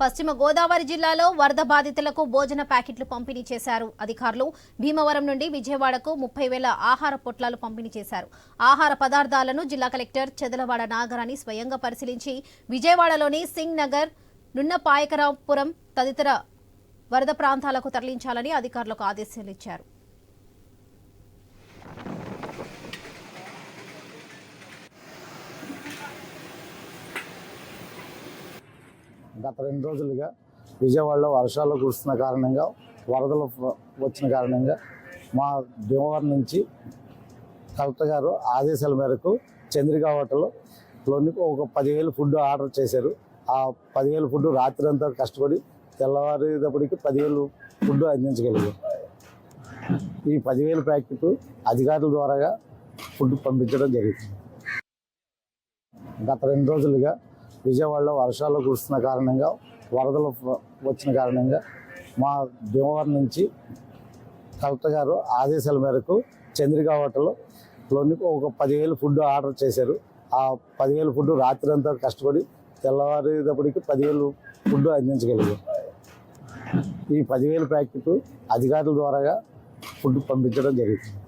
పశ్చిమ గోదావరి జిల్లాలో వరద బాధితులకు భోజన ప్యాకెట్లు పంపిణీ చేశారు అధికారులు. భీమవరం నుండి విజయవాడకు 30,000 ఆహార పొట్లాలు పంపిణీ చేశారు. ఆహార పదార్థాలను జిల్లా కలెక్టర్ చెదలవాడ నాగరాణి స్వయంగా పరిశీలించి విజయవాడలోని సింగ్ నగర్, నున్నపాయకరాపురం తదితర వరద ప్రాంతాలకు తరలించాలని అధికారులకు ఆదేశాలు ఇచ్చారు. గత 2 రోజులుగా విజయవాడలో వర్షాలు కురుస్తున్న కారణంగా వరదలు వచ్చిన కారణంగా మా భీమవరం నుంచి కలెక్టర్ గారు ఆదేశాల మేరకు చంద్రిక హోటల్లోని ఒక 10,000 ఫుడ్ ఆర్డర్ చేశారు. ఆ 10,000 ఫుడ్ రాత్రి అంతా కష్టపడి తెల్లవారేటప్పటికి 10,000 ఫుడ్ అందించగలిగారు. ఈ 10,000 ప్యాకెట్ అధికారుల ద్వారాగా ఫుడ్ పంపించడం జరుగుతుంది. గత 2 రోజులుగా విజయవాడలో వర్షాలు కురుస్తున్న కారణంగా వరదలు వచ్చిన కారణంగా మా భీమవరం నుంచి కలెక్టర్ గారు ఆదేశాల మేరకు చంద్రిక హోటల్లోని ఒక 10,000 ఫుడ్ ఆర్డర్ చేశారు. ఆ 10,000 ఫుడ్ రాత్రి అంతా కష్టపడి తెల్లవారేటప్పటికి 10,000 ఫుడ్ అందించగలిగారు. ఈ 10,000 ప్యాకెట్ అధికారుల ద్వారాగా ఫుడ్ పంపించడం జరుగుతుంది.